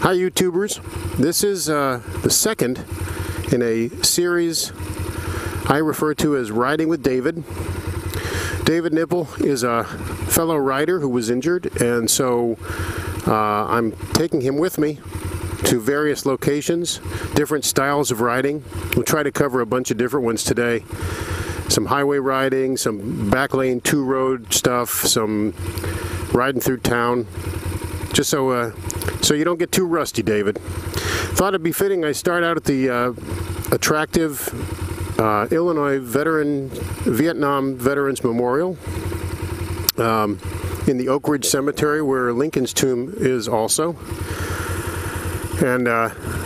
Hi YouTubers, this is the second in a series I refer to as Riding with David. David Nipple is a fellow rider who was injured, and so I'm taking him with me to various locations, different styles of riding. We'll try to cover a bunch of different ones today. Some highway riding, some back lane 2 road stuff, some riding through town, just so you don't get too rusty, David. Thought it'd be fitting I start out at the attractive Illinois Vietnam Veterans Memorial in the Oak Ridge Cemetery, where Lincoln's tomb is also. And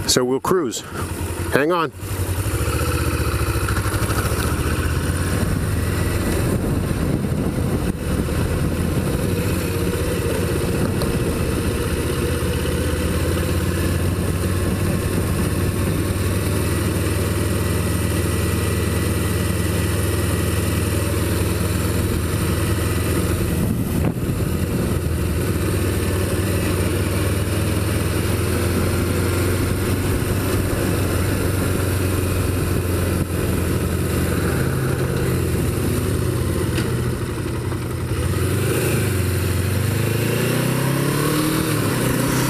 so we'll cruise. Hang on.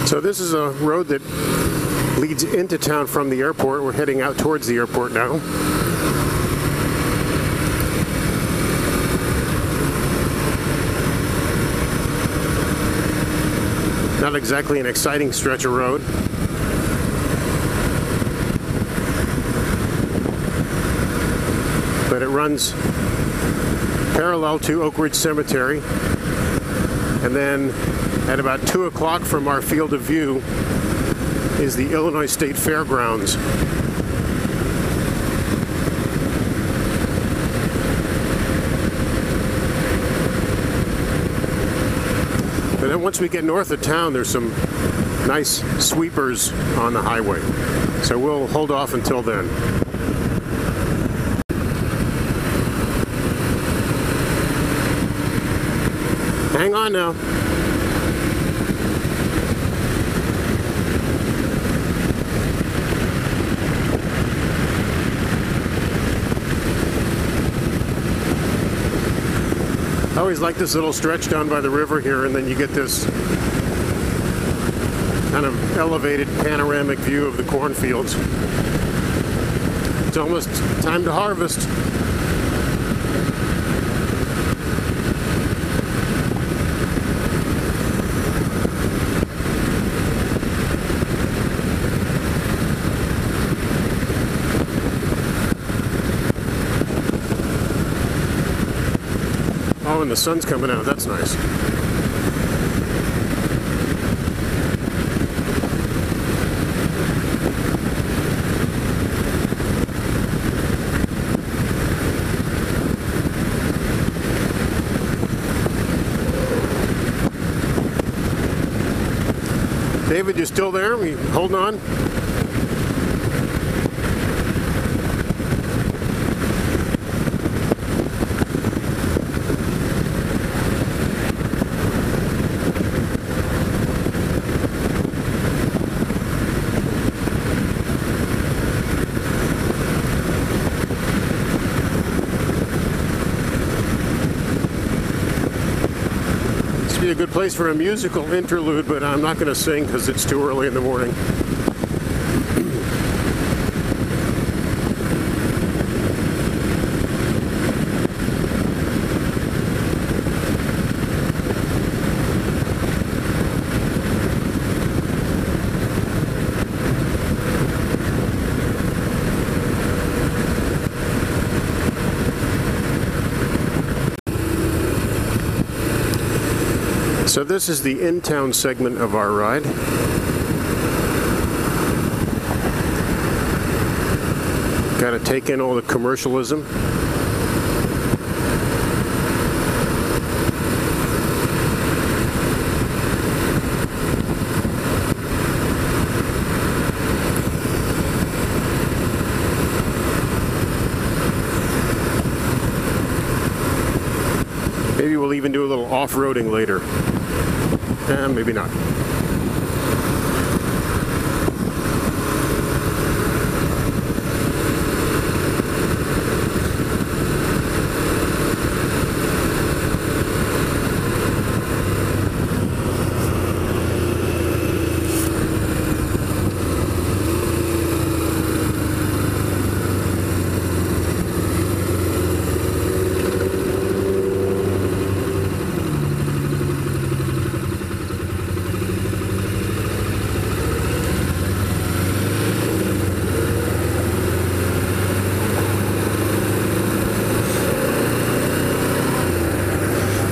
So this is a road that leads into town from the airport. We're heading out towards the airport now. Not exactly an exciting stretch of road. But it runs parallel to Oak Ridge Cemetery. And then at about 2 o'clock from our field of view is the Illinois State Fairgrounds. And then once we get north of town, there's some nice sweepers on the highway. So we'll hold off until then. Hang on now. I always like this little stretch down by the river here, and then you get this kind of elevated panoramic view of the cornfields. It's almost time to harvest. Oh, and the sun's coming out. That's nice. David, you still there? We holding on? Be a good place for a musical interlude, but I'm not going to sing because it's too early in the morning. So this is the in-town segment of our ride. Got to take in all the commercialism. Maybe we'll even do a little off-roading later. Maybe not.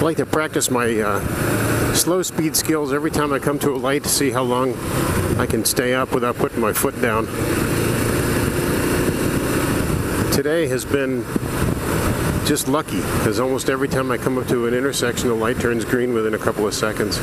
like to practice my slow speed skills every time I come to a light to see how long I can stay up without putting my foot down. Today has been just lucky, because almost every time I come up to an intersection, the light turns green within a couple of seconds.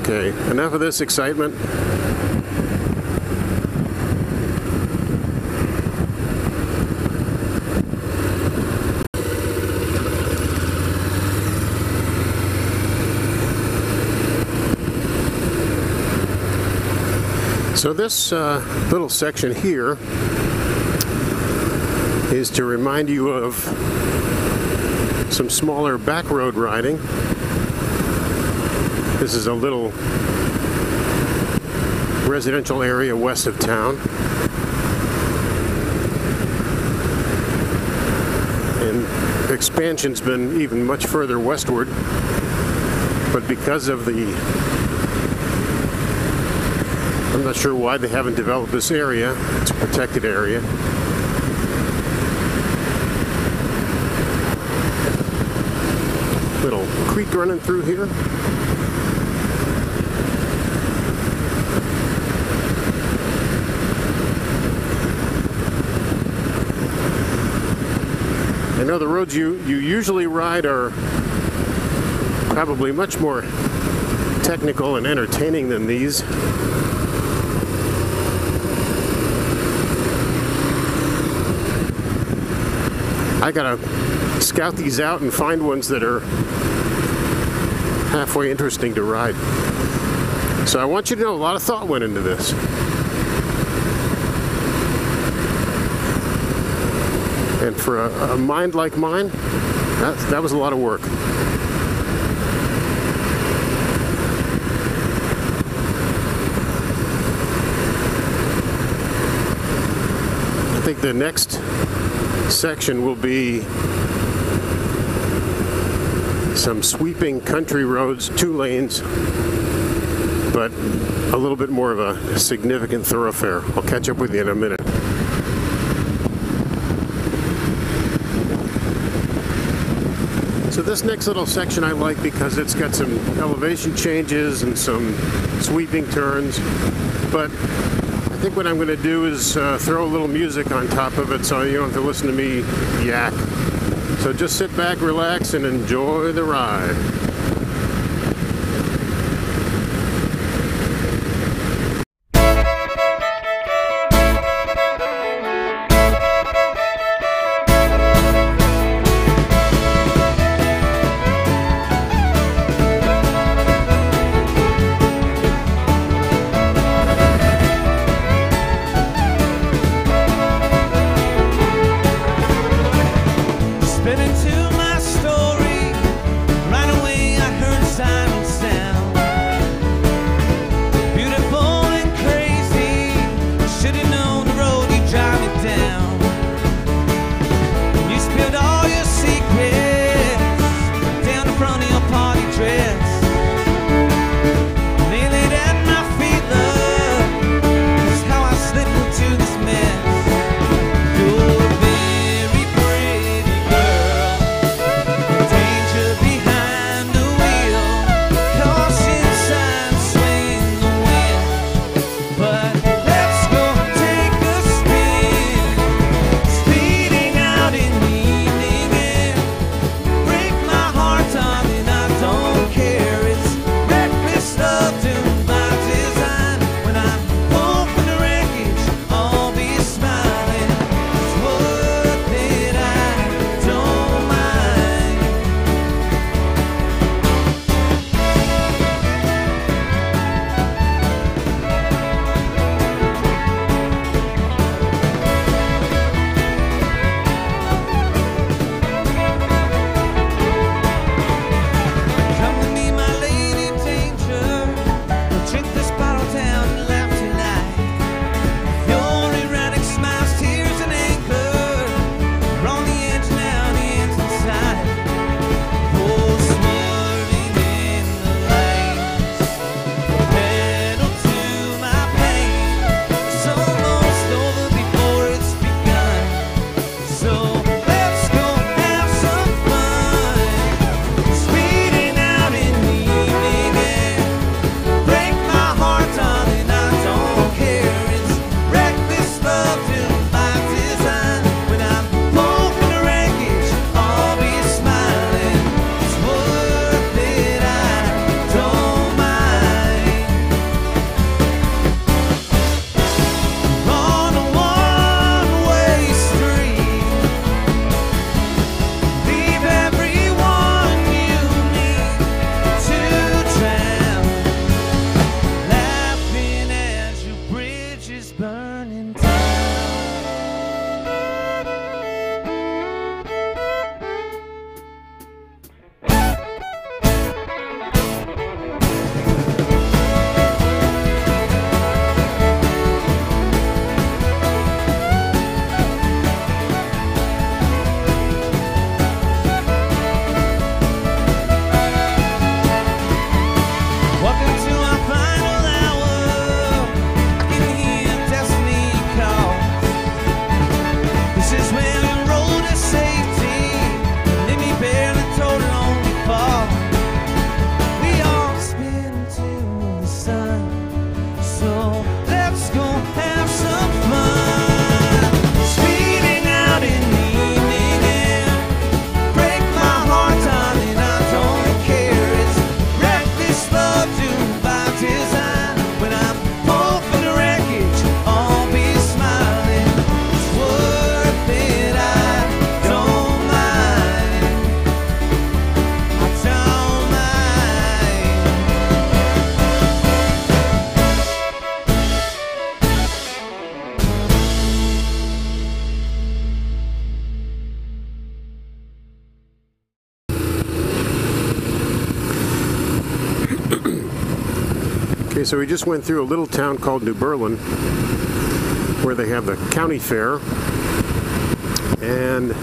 Okay, enough of this excitement. So this little section here is to remind you of some smaller back road riding. This is a little residential area west of town. And expansion's been even much further westward, but because of I'm not sure why they haven't developed this area. It's a protected area. Little creek running through here. I know the roads you usually ride are probably much more technical and entertaining than these. I gotta scout these out and find ones that are halfway interesting to ride. So I want you to know a lot of thought went into this. And for a mind like mine, that was a lot of work. I think the next section will be some sweeping country roads, 2 lanes, but a little bit more of a significant thoroughfare. I'll catch up with you in a minute. So this next little section I like because it's got some elevation changes and some sweeping turns, but I think what I'm going to do is throw a little music on top of it so you don't have to listen to me yak. So just sit back, relax, and enjoy the ride. Spin into my story, right away. burning down. Welcome to our final hour. I can hear destiny call. This is when we roll to safety. Let me bear the total on the fall. We all spin to the sun. So let's go have some fun. Speeding out in the evening air. Break my heart, darling, I don't care. It's reckless love to by design. When I'm pulled from the wreckage, I'll be smiling. It's worth it, I don't mind. I don't mind. Okay, so we just went through a little town called New Berlin, where they have the county fair. And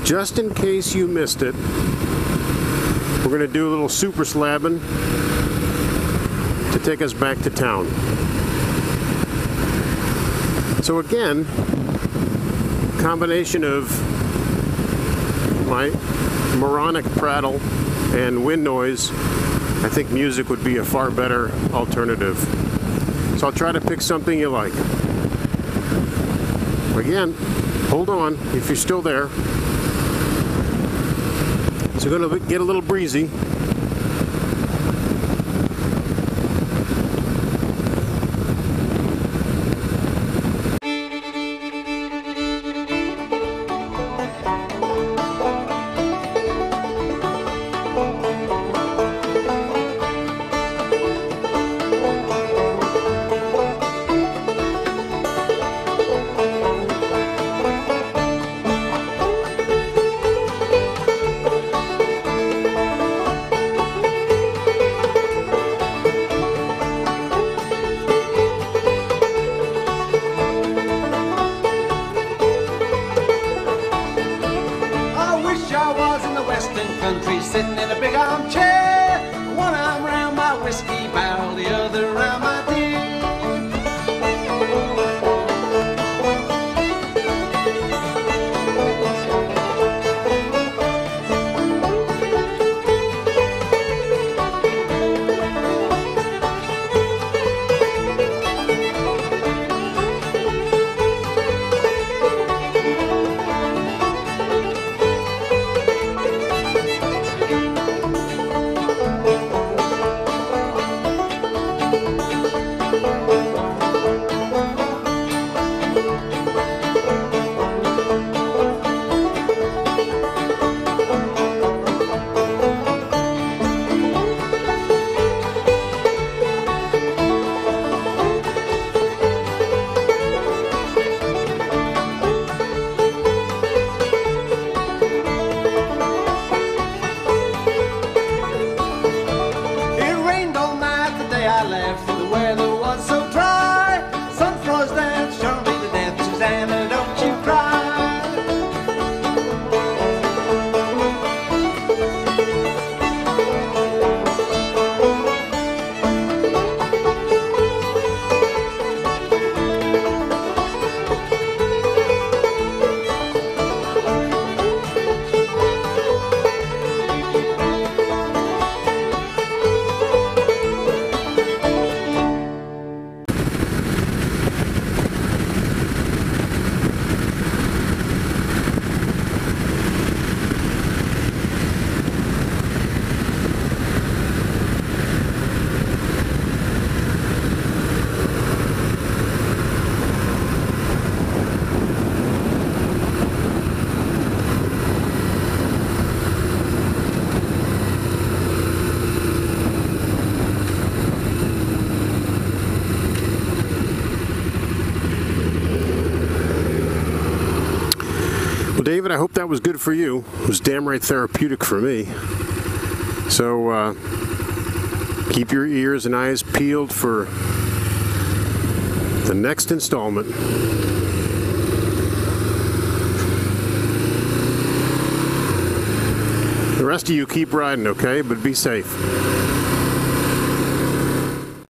just in case you missed it, we're going to do a little super slabbing to take us back to town. So again, combination of my moronic prattle and wind noise, I think music would be a far better alternative. So I'll try to pick something you like. Again, hold on if you're still there. It's going to get a little breezy. Well, David, I hope that was good for you. It was damn right therapeutic for me. So keep your ears and eyes peeled for the next installment. The rest of you keep riding, okay? But be safe.